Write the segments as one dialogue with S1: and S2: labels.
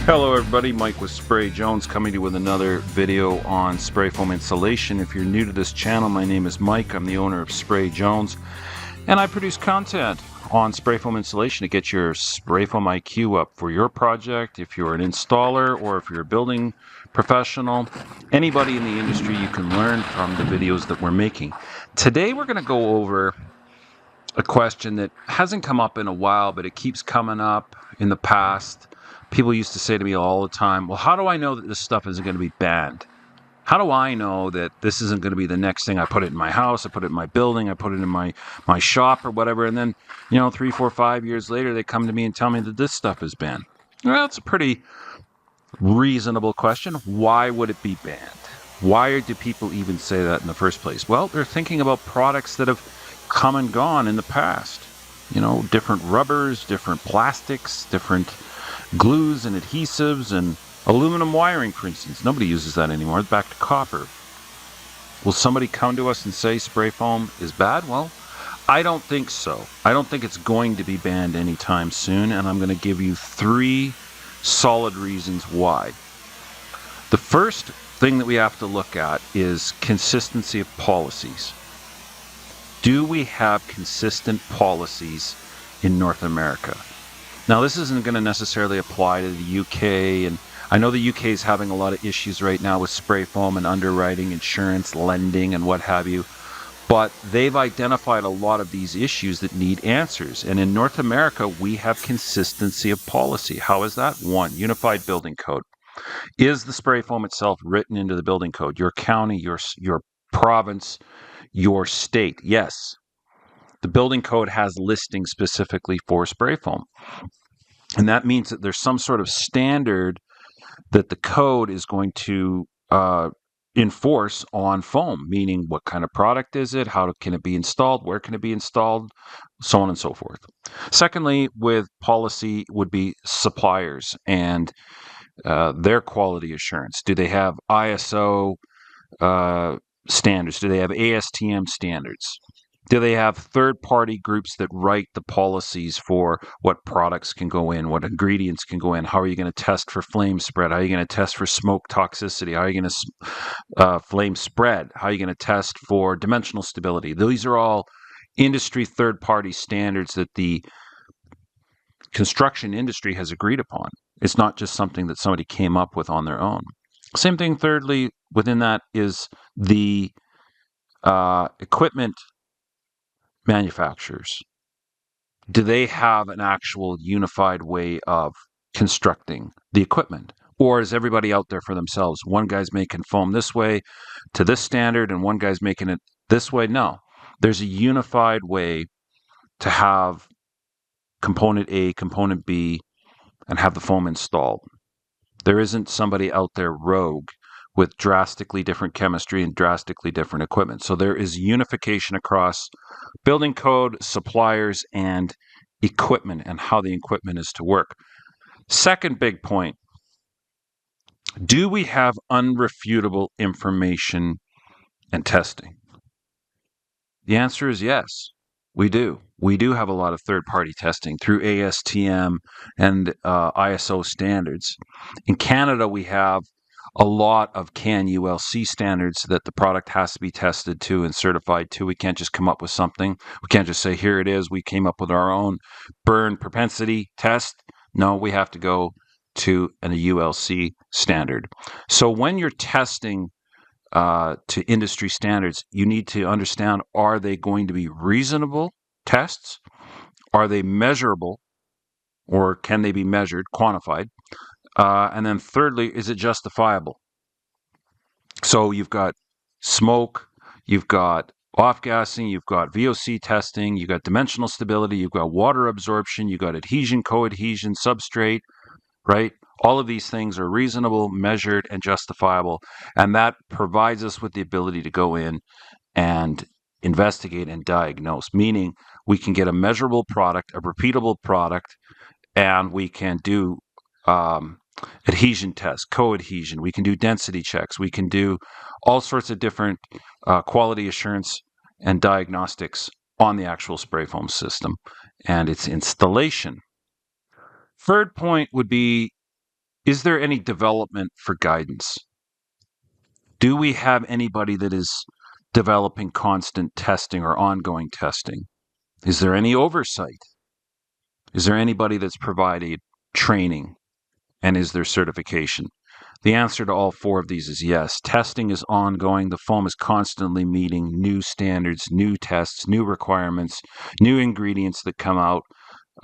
S1: Hello everybody, Mike with Spray Jones coming to you with another video on spray foam insulation. If you're new to this channel, my name is Mike. I'm the owner of Spray Jones, and I produce content on spray foam insulation to get your spray foam IQ up for your project. If you're an installer or if you're a building professional, anybody in the industry, you can learn from the videos that we're making. Today we're going to go over a question that hasn't come up in a while, but it keeps coming up in the past. People used to say to me all the time, well, how do I know that this stuff isn't going to be banned? How do I know that this isn't going to be the next thing? I put it in my house, I put it in my building, I put it in my shop or whatever, and then, 3, 4, 5 years later, they come to me and tell me that this stuff is banned. Well, that's a pretty reasonable question. Why would it be banned? Why do people even say that in the first place? Well, they're thinking about products that have come and gone in the past. Different rubbers, different plastics, different glues and adhesives and aluminum wiring, for instance. Nobody uses that anymore. It's back to copper. Will somebody come to us and say spray foam is bad? Well, I don't think so. I don't think it's going to be banned anytime soon, and I'm going to give you 3 solid reasons why. The first thing that we have to look at is consistency of policies. Do we have consistent policies in North America? Now, this isn't going to necessarily apply to the UK, and I know the UK is having a lot of issues right now with spray foam and underwriting, insurance, lending, and what have you, but they've identified a lot of these issues that need answers. And in North America, we have consistency of policy. How is that? 1, Unified Building Code. Is the spray foam itself written into the building code? Your county, your province, your state? Yes. The building code has listings specifically for spray foam. And that means that there's some sort of standard that the code is going to enforce on foam, meaning what kind of product is it, how can it be installed, where can it be installed, so on and so forth. Secondly, with policy would be suppliers and their quality assurance. Do they have ISO standards? Do they have ASTM standards? Do they have third-party groups that write the policies for what products can go in, what ingredients can go in? How are you going to test for flame spread? How are you going to test for smoke toxicity? How are you going to flame spread? How are you going to test for dimensional stability? These are all industry third-party standards that the construction industry has agreed upon. It's not just something that somebody came up with on their own. Same thing, thirdly, within that is the equipment manufacturers. Do they have an actual unified way of constructing the equipment? Or is everybody out there for themselves? One guy's making foam this way to this standard and one guy's making it this way? No. There's a unified way to have component A, component B, and have the foam installed. There isn't somebody out there rogue with drastically different chemistry and drastically different equipment. So there is unification across building code, suppliers, and equipment and how the equipment is to work. Second big point, do we have unrefutable information and testing? The answer is yes, we do. We do have a lot of third-party testing through ASTM and ISO standards. In Canada, we have a lot of CAN ULC standards that the product has to be tested to and certified to. We can't just come up with something. We can't just say, here it is. We came up with our own burn propensity test. No, we have to go to a ULC standard. So when you're testing to industry standards, you need to understand, are they going to be reasonable tests? Are they measurable, or can they be measured, quantified? And then thirdly, is it justifiable? So you've got smoke, you've got off-gassing, you've got VOC testing, you've got dimensional stability, you've got water absorption, you've got adhesion, co-adhesion, substrate, right? All of these things are reasonable, measured, and justifiable. And that provides us with the ability to go in and investigate and diagnose, meaning we can get a measurable product, a repeatable product, and we can do adhesion tests, co-adhesion. We can do density checks. We can do all sorts of different quality assurance and diagnostics on the actual spray foam system and its installation. Third point would be Is there any development for guidance? Do we have anybody that is developing constant testing or ongoing testing? Is there any oversight? Is there anybody that's provided training? And is there certification? The answer to all four of these is yes. Testing is ongoing. The foam is constantly meeting new standards, new tests, new requirements, new ingredients that come out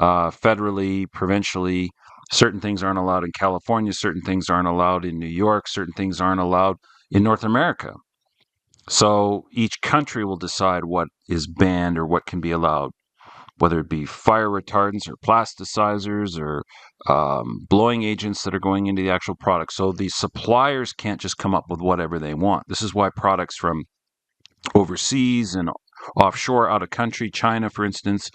S1: federally, provincially. Certain things aren't allowed in California, certain things aren't allowed in New York, certain things aren't allowed in North America. So each country will decide what is banned or what can be allowed, whether it be fire retardants or plasticizers or blowing agents that are going into the actual product. So the suppliers can't just come up with whatever they want. This is why products from overseas and offshore, out of country, China, for instance,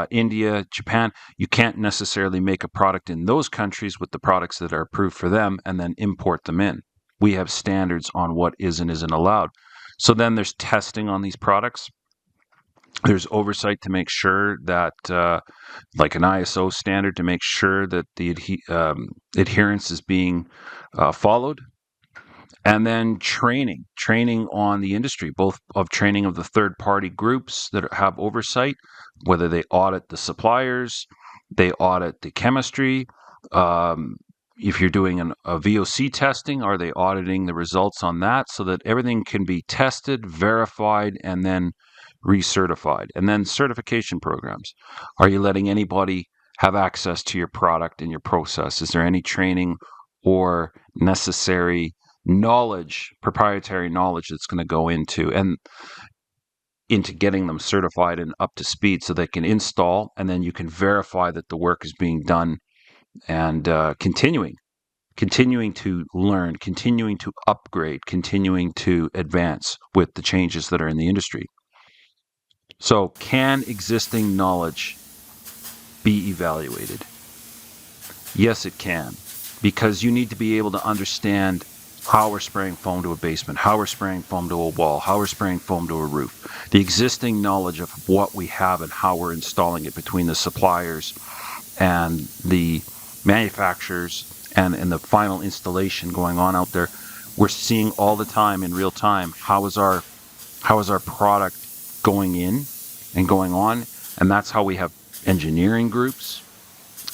S1: India, Japan, you can't necessarily make a product in those countries with the products that are approved for them and then import them in. We have standards on what is and isn't allowed. So then there's testing on these products. There's oversight to make sure that, like an ISO standard, to make sure that the adherence is being followed. And then training on the industry, both of training of the third-party groups that have oversight, whether they audit the suppliers, they audit the chemistry. If you're doing a VOC testing, are they auditing the results on that so that everything can be tested, verified, and then recertified? And then certification programs. Are you letting anybody have access to your product and your process? Is there any training or necessary knowledge, proprietary knowledge that's going to go into getting them certified and up to speed so they can install, and then you can verify that the work is being done and continuing to learn, continuing to upgrade, continuing to advance with the changes that are in the industry. So, can existing knowledge be evaluated? Yes, it can, because you need to be able to understand how we're spraying foam to a basement, how we're spraying foam to a wall, how we're spraying foam to a roof. The existing knowledge of what we have and how we're installing it between the suppliers and the manufacturers and the final installation going on out there. We're seeing all the time in real time how is our product going in and going on, and that's how we have engineering groups,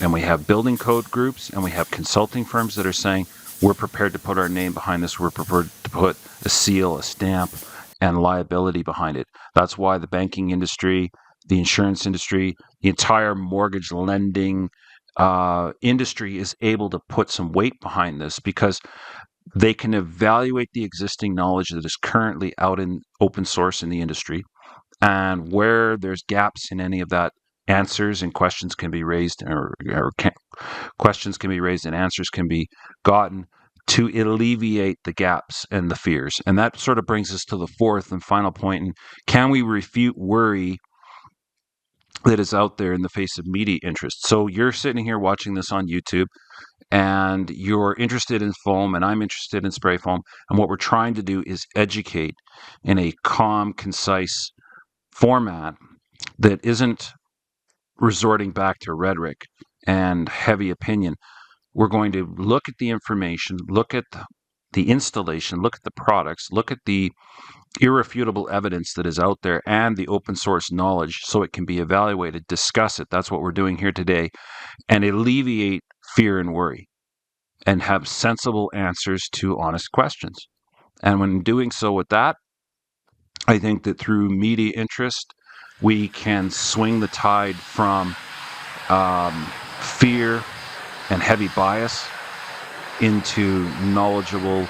S1: and we have building code groups, and we have consulting firms that are saying, we're prepared to put our name behind this, we're prepared to put a seal, a stamp, and liability behind it. That's why the banking industry, the insurance industry, the entire mortgage lending industry is able to put some weight behind this, because they can evaluate the existing knowledge that is currently out in open source in the industry, and where there's gaps in any of that, answers and questions can be raised, questions can be raised and answers can be gotten to alleviate the gaps and the fears. And that sort of brings us to the fourth and final point. And can we refute worry that is out there in the face of media interest? So you're sitting here watching this on YouTube, and you're interested in foam, and I'm interested in spray foam. And what we're trying to do is educate in a calm, concise format that isn't resorting back to rhetoric and heavy opinion. We're going to look at the information, look at the installation, look at the products, look at the irrefutable evidence that is out there and the open source knowledge so it can be evaluated, discuss it. That's what we're doing here today, and alleviate fear and worry and have sensible answers to honest questions. And when doing so with that, I think that through media interest, we can swing the tide from fear and heavy bias into knowledgeable,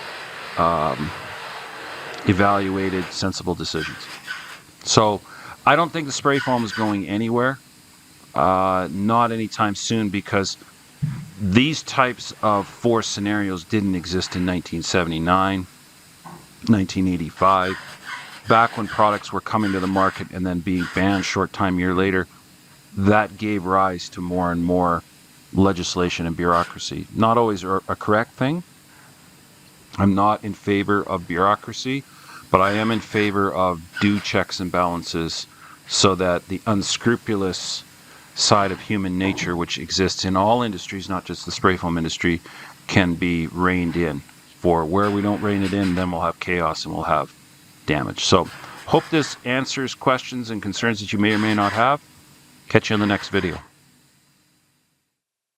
S1: evaluated, sensible decisions. So I don't think the spray foam is going anywhere, not anytime soon, because these types of force scenarios didn't exist in 1979, 1985. Back when products were coming to the market and then being banned short time year later, that gave rise to more and more legislation and bureaucracy. Not always a correct thing. I'm not in favor of bureaucracy, but I am in favor of due checks and balances so that the unscrupulous side of human nature, which exists in all industries, not just the spray foam industry, can be reined in. For where we don't rein it in, then we'll have chaos and we'll have damage. So hope this answers questions and concerns that you may or may not have. Catch you in the next video.